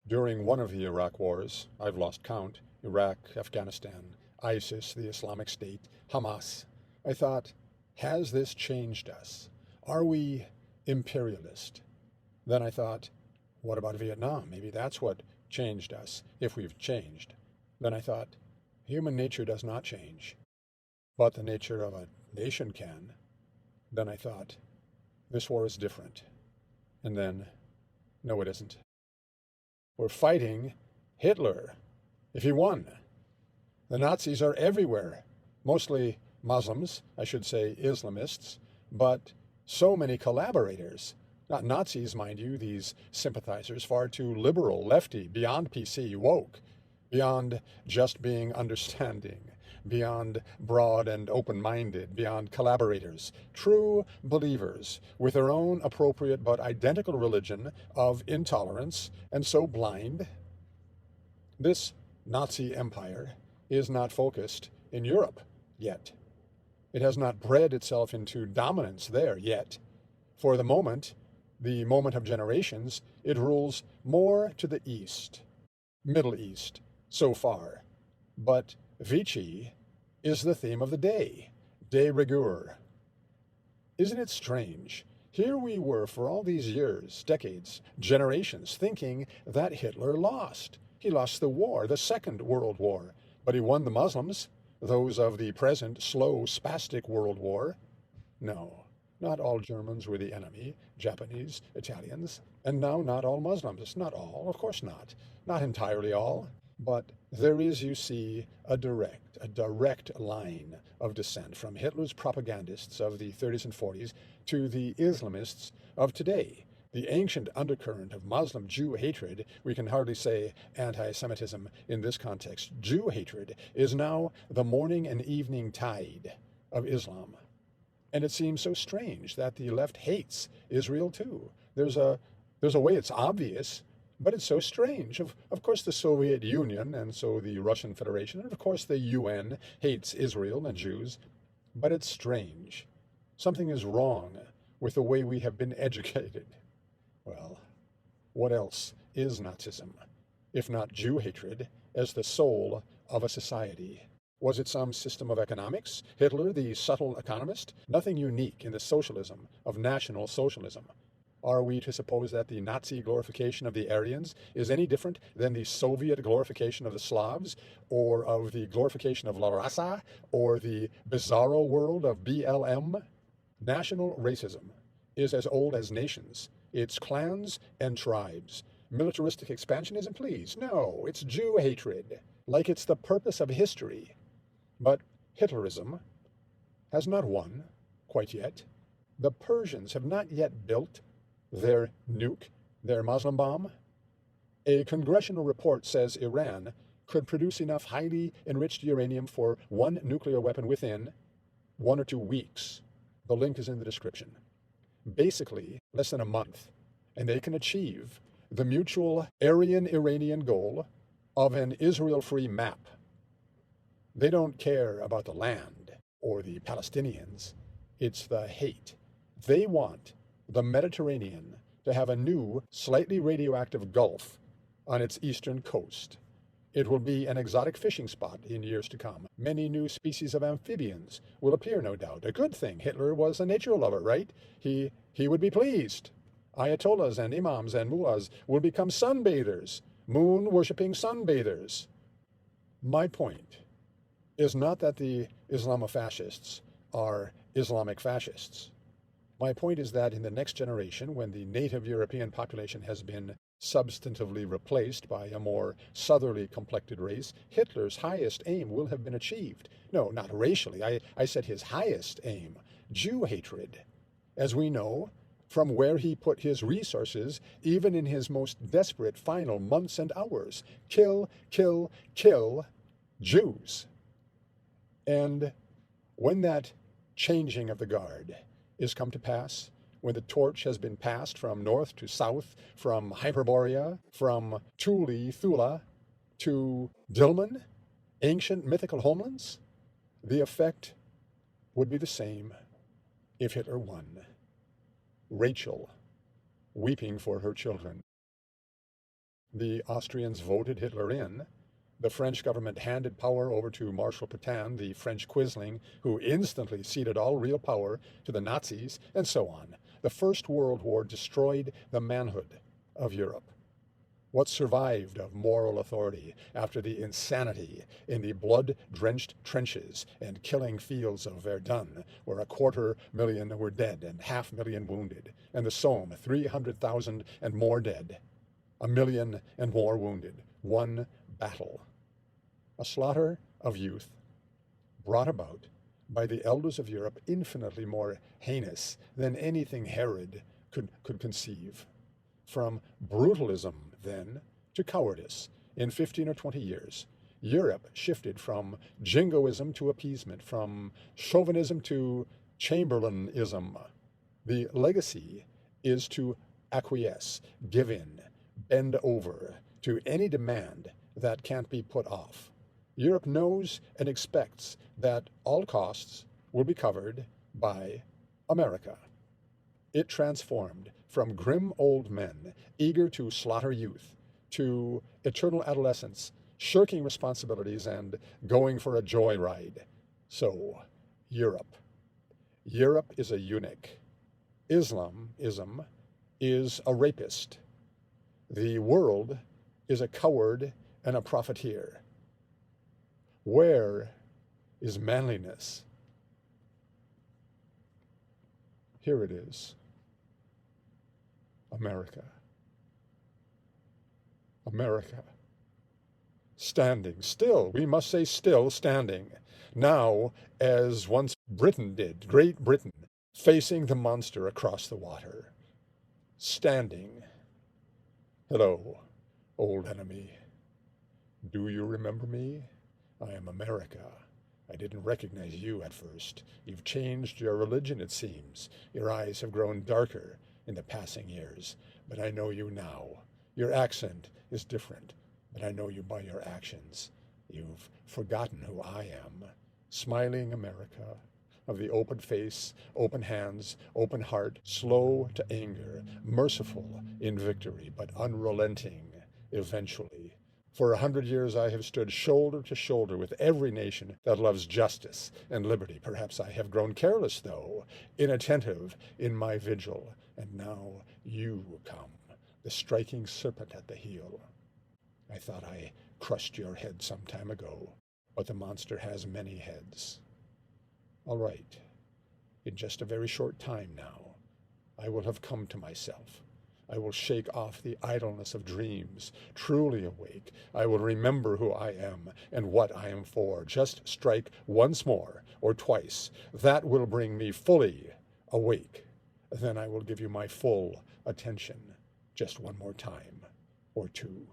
During one of the Iraq wars, I've lost count, Iraq, Afghanistan, ISIS, the Islamic State, Hamas, I thought, has this changed us? Are we imperialist? Then I thought, what about Vietnam? Maybe that's what changed us, if we've changed. Then I thought, human nature does not change, but the nature of a nation can. Then I thought, this war is different. And then, no, it isn't. We're fighting Hitler, if he won. The Nazis are everywhere, mostly Muslims, I should say Islamists, but so many collaborators. Not Nazis, mind you, these sympathizers, far too liberal, lefty, beyond PC, woke, beyond just being understanding, beyond broad and open-minded, beyond collaborators, true believers with their own appropriate but identical religion of intolerance, and so blind. This Nazi empire is not focused in Europe yet. It has not bred itself into dominance there yet. For the moment of generations, it rules more to the east, Middle East, so far. But Vichy is the theme of the day, de rigueur. Isn't it strange? Here we were for all these years, decades, generations, thinking that Hitler lost. He lost the war, the Second World War, but he won the Muslims, those of the present slow, spastic World War. No, not all Germans were the enemy, Japanese, Italians, and now not all Muslims, not all, of course not entirely all. But there is, you see, a direct line of descent from Hitler's propagandists of the 30s and 40s to the Islamists of today. The ancient undercurrent of Muslim-Jew hatred, we can hardly say anti-Semitism in this context, Jew hatred, is now the morning and evening tide of Islam. And it seems so strange that the left hates Israel too. There's a way it's obvious, but it's so strange. Of course, the Soviet Union, and so the Russian Federation, and of course the UN hates Israel and Jews, but it's strange. Something is wrong with the way we have been educated. Well, what else is Nazism, if not Jew hatred, as the soul of a society? Was it some system of economics? Hitler, the subtle economist? Nothing unique in the socialism of National Socialism. Are we to suppose that the Nazi glorification of the Aryans is any different than the Soviet glorification of the Slavs, or of the glorification of La Raza, or the bizarro world of BLM? National racism is as old as nations. It's clans and tribes. Militaristic expansionism, please. No, it's Jew hatred, like it's the purpose of history. But Hitlerism has not won quite yet. The Persians have not yet built their nuke, their Muslim bomb. A congressional report says Iran could produce enough highly enriched uranium for one nuclear weapon within 1 or 2 weeks. The link is in the description. Basically, less than a month, and they can achieve the mutual Aryan-Iranian goal of an Israel-free map. They don't care about the land or the Palestinians. It's the hate. They want the Mediterranean to have a new, slightly radioactive gulf on its eastern coast. It will be an exotic fishing spot in years to come. Many new species of amphibians will appear, no doubt. A good thing. Hitler was a nature lover, right? He would be pleased. Ayatollahs and imams and mullahs will become sunbathers, moon-worshipping sunbathers. My point is not that the Islamofascists are Islamic fascists. My point is that in the next generation, when the native European population has been substantively replaced by a more southerly complected race, Hitler's highest aim will have been achieved. No, not racially. I said his highest aim, Jew hatred. As we know, from where he put his resources, even in his most desperate final months and hours. Kill, kill, kill Jews. And when that changing of the guard is come to pass, when the torch has been passed from north to south, from Hyperborea, from Thula to Dilmun, ancient mythical homelands, the effect would be the same if Hitler won. Rachel, weeping for her children. The Austrians voted Hitler in. The French government handed power over to Marshal Pétain, the French quisling, who instantly ceded all real power to the Nazis, and so on. The First World War destroyed the manhood of Europe. What survived of moral authority after the insanity in the blood-drenched trenches and killing fields of Verdun, where 250,000 were dead and 500,000 wounded, and the Somme, 300,000 and more dead, 1,000,000 and more wounded, one battle. A slaughter of youth brought about by the elders of Europe infinitely more heinous than anything Herod could conceive. From brutalism, then, to cowardice, in 15 or 20 years, Europe shifted from jingoism to appeasement, from chauvinism to Chamberlainism. The legacy is to acquiesce, give in, bend over to any demand that can't be put off. Europe knows and expects that all costs will be covered by America. It transformed from grim old men, eager to slaughter youth, to eternal adolescents, shirking responsibilities and going for a joyride. So, Europe. Europe is a eunuch. Islamism is a rapist. The world is a coward and a profiteer. Where is manliness? Here it is. America. America. Standing still, we must say still standing. Now, as once Britain did, Great Britain, facing the monster across the water. Standing. Hello, old enemy. Do you remember me? I am America. I didn't recognize you at first. You've changed your religion, it seems. Your eyes have grown darker in the passing years, but I know you now. Your accent is different, but I know you by your actions. You've forgotten who I am. Smiling America, of the open face, open hands, open heart, slow to anger, merciful in victory, but unrelenting eventually. For 100 years I have stood shoulder to shoulder with every nation that loves justice and liberty. Perhaps I have grown careless, though, inattentive in my vigil. And now you come, the striking serpent at the heel. I thought I crushed your head some time ago, but the monster has many heads. All right, in just a very short time now, I will have come to myself. I will shake off the idleness of dreams, truly awake. I will remember who I am and what I am for. Just strike once more or twice. That will bring me fully awake. Then I will give you my full attention. Just one more time or two.